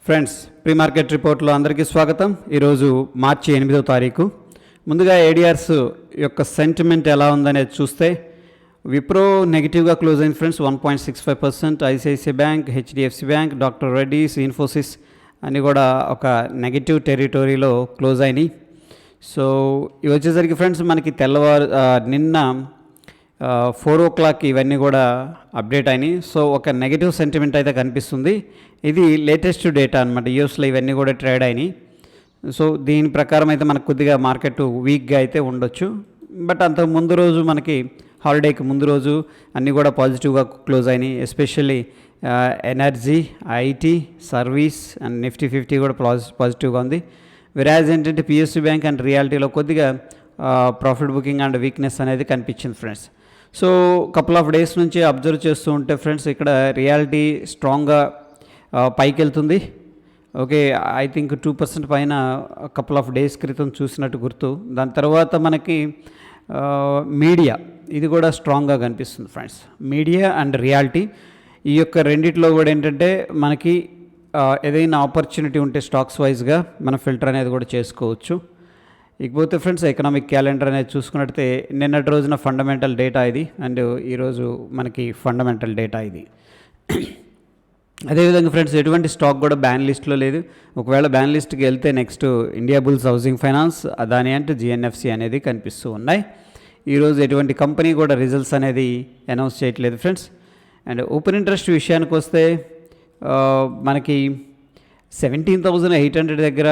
Friends, pre market రిపోర్ట్లో అందరికీ స్వాగతం. ఈరోజు మార్చి 8వ తారీఖు. ముందుగా ఏడిఆర్స్ యొక్క సెంటిమెంట్ ఎలా ఉందనేది చూస్తే విప్రో నెగిటివ్గా క్లోజ్ అయింది friends, 1.65%. ICICI bank, HDFC bank, doctor Reddy's, Infosys అన్నీ కూడా ఒక నెగిటివ్ టెరిటరీలో క్లోజ్ అయినాయి. సో ఇవి వచ్చేసరికి ఫ్రెండ్స్ మనకి నిన్న 4 o'clock ఇవన్నీ కూడా అప్డేట్ అయినాయి. సో ఒక నెగిటివ్ సెంటిమెంట్ అయితే కనిపిస్తుంది. ఇది లేటెస్ట్ డేటా అనమాట. యూఎస్లో ఇవన్నీ కూడా ట్రేడ్ అయినాయి. సో దీని ప్రకారం అయితే మనకు కొద్దిగా మార్కెట్ వీక్గా అయితే ఉండొచ్చు. బట్ అంతకు ముందు రోజు మనకి హాలిడేకి ముందు రోజు అన్నీ కూడా పాజిటివ్గా క్లోజ్ అయినాయి. Especially energy, IT, service and Nifty 50 కూడా పాజిటివ్గా ఉంది. వెరాజ్ ఏంటంటే పిఎస్యూ బ్యాంక్ అండ్ రియాలిటీలో కొద్దిగా ప్రాఫిట్ బుకింగ్ అండ్ వీక్నెస్ అనేది కనిపించింది friends. So couple of days నుంచి అబ్జర్వ్ చేస్తూ ఉంటే ఫ్రెండ్స్ ఇక్కడ రియాలిటీ స్ట్రాంగ్గా పైకి వెళ్తుంది. ఓకే, ఐ థింక్ 2% పైన కపుల్ ఆఫ్ డేస్ క్రితం చూసినట్టు గుర్తు. దాని తర్వాత మనకి మీడియా ఇది కూడా స్ట్రాంగ్గా కనిపిస్తుంది ఫ్రెండ్స్. మీడియా అండ్ రియాలిటీ ఈ యొక్క రెండిట్లో కూడా ఏంటంటే మనకి ఏదైనా ఆపర్చునిటీ ఉంటే స్టాక్స్ వైజ్గా మనం ఫిల్టర్ అనేది కూడా చేసుకోవచ్చు. ఇకపోతే ఫ్రెండ్స్ ఎకనామిక్ క్యాలెండర్ అనేది చూసుకున్నట్లయితే నిన్నటి రోజున ఫండమెంటల్ డేటా ఇది అండ్ ఈరోజు మనకి ఫండమెంటల్ డేటా ఇది. అదేవిధంగా ఫ్రెండ్స్ ఎటువంటి స్టాక్ కూడా బ్యాన్ లిస్ట్లో లేదు. ఒకవేళ బ్యాన్ లిస్ట్కి వెళ్తే next India bulls housing finance, Adani and GNFC అనేది కనిపిస్తూ ఉన్నాయి. ఈరోజు ఎటువంటి కంపెనీ కూడా రిజల్ట్స్ అనేది అనౌన్స్ చేయట్లేదు ఫ్రెండ్స్. అండ్ ఓపెన్ ఇంట్రెస్ట్ విషయానికి వస్తే మనకి 17,800 దగ్గర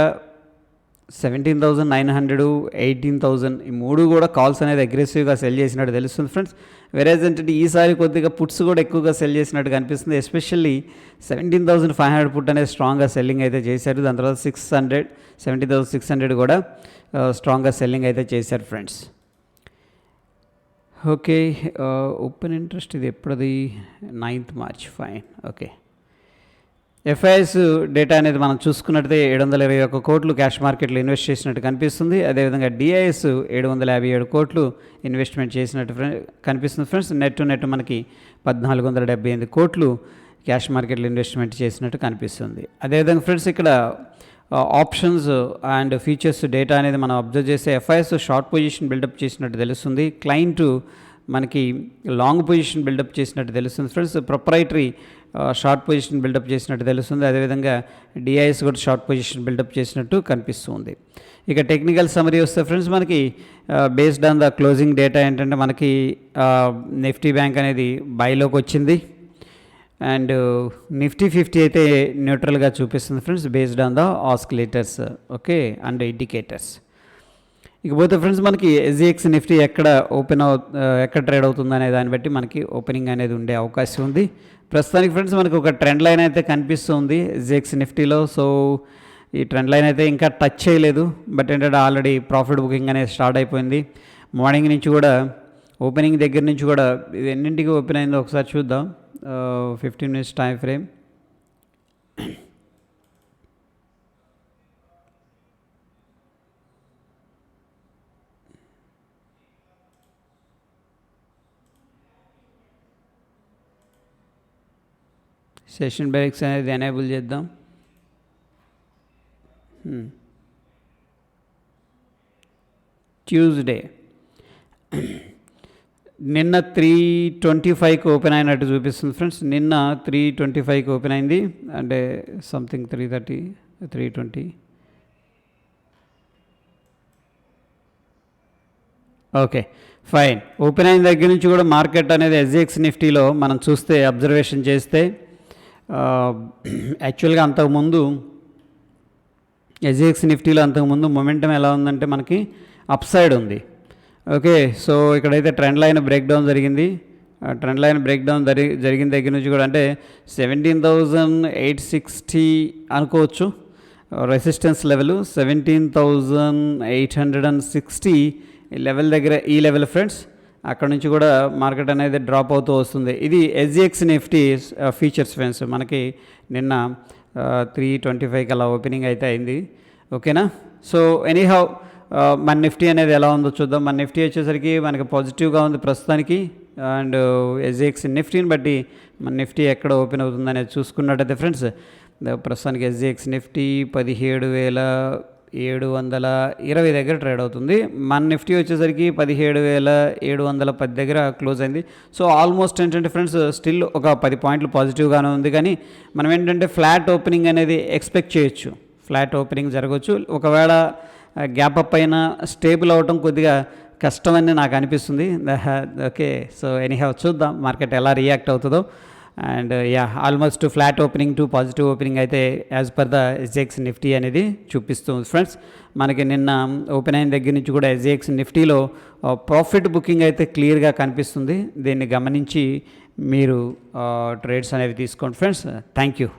17,900, 18,000 ఈ మూడు కూడా కాల్స్ అనేది అగ్రెసివ్గా సెల్ చేసినట్టు తెలుస్తుంది ఫ్రెండ్స్. వెరేజ్ ఏంటంటే ఈసారి కొద్దిగా పుట్స్ కూడా ఎక్కువగా సెల్ చేసినట్టు కనిపిస్తుంది. ఎస్పెషల్లీ 17,500 పుట్ అనేది స్ట్రాంగ్గా సెల్లింగ్ అయితే చేశారు. దాని తర్వాత 17,600 కూడా స్ట్రాంగ్గా సెల్లింగ్ అయితే చేశారు ఫ్రెండ్స్. ఓకే, ఓపెన్ ఇంట్రెస్ట్ ఇది ఎప్పుడది 9th March. Fine. Okay, FIS data అనేది మనం చూసుకున్నట్లయితే 721 కోట్లు క్యాష్ మార్కెట్లో ఇన్వెస్ట్ చేసినట్టు కనిపిస్తుంది. అదేవిధంగా డిఐఎస్ 757 కోట్లు ఇన్వెస్ట్మెంట్ చేసినట్టు కనిపిస్తుంది ఫ్రెండ్స్. నెట్ మనకి 1,478 కోట్లు క్యాష్ మార్కెట్లో ఇన్వెస్ట్మెంట్ చేసినట్టు కనిపిస్తుంది. అదేవిధంగా ఫ్రెండ్స్ ఇక్కడ ఆప్షన్స్ అండ్ ఫీచర్స్ డేటా అనేది మనం అబ్జర్వ్ చేస్తే ఎఫ్ఐఎస్ షార్ట్ పొజిషన్ బిల్డప్ చేసినట్టు తెలుస్తుంది. క్లయింట్ మనకి లాంగ్ పొజిషన్ బిల్డప్ చేసినట్టు తెలుస్తుంది friends. Proprietary short position buildup చేసినట్టు తెలుస్తుంది. అదేవిధంగా డిఐఎస్ కూడా షార్ట్ పొజిషన్ బిల్డప్ చేసినట్టు కనిపిస్తుంది. ఇక టెక్నికల్ సమరీ వస్తే ఫ్రెండ్స్ మనకి based on the closing data ఏంటంటే మనకి నిఫ్టీ బ్యాంక్ అనేది బైలోకి వచ్చింది అండ్ నిఫ్టీ 50 అయితే న్యూట్రల్గా చూపిస్తుంది friends based on the oscillators. Okay, and indicators. ఇకపోతే ఫ్రెండ్స్ మనకి ఎస్జిఎక్స్ నిఫ్టీ ఎక్కడ ట్రేడ్ అవుతుంది అనే దాన్ని బట్టి మనకి ఓపెనింగ్ అనేది ఉండే అవకాశం ఉంది. ప్రస్తుతానికి ఫ్రెండ్స్ మనకి ఒక ట్రెండ్ లైన్ అయితే కనిపిస్తుంది ఎస్జిఎక్స్ నిఫ్టీలో. సో ఈ ట్రెండ్ లైన్ అయితే ఇంకా టచ్ చేయలేదు. బట్ ఏంటంటే ఆల్రెడీ ప్రాఫిట్ బుకింగ్ అనేది స్టార్ట్ అయిపోయింది. మార్నింగ్ నుంచి కూడా ఓపెనింగ్ దగ్గర నుంచి కూడా ఇది ఎన్నింటికి ఓపెన్ అయిందో ఒకసారి చూద్దాం. 15 minutes time frame. Session breaks అనేది ఎనేబుల్ చేద్దాం. ట్యూస్డే నిన్న 325కి ఓపెన్ అయినట్టు చూపిస్తుంది ఫ్రెండ్స్. నిన్న 325కి ఓపెన్ అయింది అంటే సంథింగ్ 330, 320. Okay, fine. ఓపెన్ అయిన దగ్గర నుంచి కూడా మార్కెట్ అనేది ఎస్జిఎక్స్ నిఫ్టీలో మనం చూస్తే అబ్జర్వేషన్ చేస్తే యాక్చువల్గా అంతకుముందు ఎస్జిఎక్స్ నిఫ్టీలో అంతకుముందు మొమెంటం ఎలా ఉందంటే మనకి అప్ సైడ్ ఉంది. ఓకే, సో ఇక్కడైతే ట్రెండ్ లైన్ బ్రేక్ డౌన్ జరిగింది. ట్రెండ్ లైన్ బ్రేక్ డౌన్ జరిగిన దగ్గర నుంచి కూడా అంటే 17,860 అనుకోవచ్చు రెసిస్టెన్స్ లెవెల్. 17,860 లెవెల్ దగ్గర ఈ లెవెల్ ఫ్రెండ్స్. అక్కడ నుంచి కూడా మార్కెట్ అనేది డ్రాప్ అవుతూ వస్తుంది. ఇది ఎస్జిఎక్స్ నిఫ్టీ ఫీచర్స్ ఫ్రెండ్స్. మనకి నిన్న 325కి అలా ఓపెనింగ్ అయితే అయింది. ఓకేనా. సో ఎనీహౌ మన నిఫ్టీ అనేది ఎలా ఉందో చూద్దాం. మన నిఫ్టీ వచ్చేసరికి మనకి పాజిటివ్గా ఉంది ప్రస్తుతానికి. అండ్ ఎస్జిఎక్స్ నిఫ్టీని బట్టి మన నిఫ్టీ ఎక్కడ ఓపెన్ అవుతుంది అనేది చూసుకున్నట్టయితే ఫ్రెండ్స్ ప్రస్తుతానికి ఎస్జిఎక్స్ నిఫ్టీ 17,720 దగ్గర ట్రేడ్ అవుతుంది. మన నిఫ్టీ వచ్చేసరికి 17,710 దగ్గర క్లోజ్ అయింది. సో ఆల్మోస్ట్ ఏంటంటే ఫ్రెండ్స్ స్టిల్ ఒక 10 పాయింట్లు పాజిటివ్గానే ఉంది, కానీ మనం ఏంటంటే ఫ్లాట్ ఓపెనింగ్ అనేది ఎక్స్పెక్ట్ చేయొచ్చు. ఫ్లాట్ ఓపెనింగ్ జరగవచ్చు. ఒకవేళ గ్యాప్ అప్ అయినా స్టేబుల్ అవ్వటం కొద్దిగా కష్టమని నాకు అనిపిస్తుంది. ఓకే, సో ఎనీహౌ చూద్దాం మార్కెట్ ఎలా రియాక్ట్ అవుతుందో. And almost flat opening to positive opening అయితే as per the SGX Nifty అనేది చూపిస్తుంది ఫ్రెండ్స్. మనకి నిన్న ఓపెన్ అయిన దగ్గర నుంచి కూడా ఎస్జిఎక్స్ నిఫ్టీలో ప్రాఫిట్ బుకింగ్ అయితే క్లియర్గా కనిపిస్తుంది. దీన్ని గమనించి మీరు ట్రేడ్స్ అనేవి తీసుకోండి ఫ్రెండ్స్. Thank you.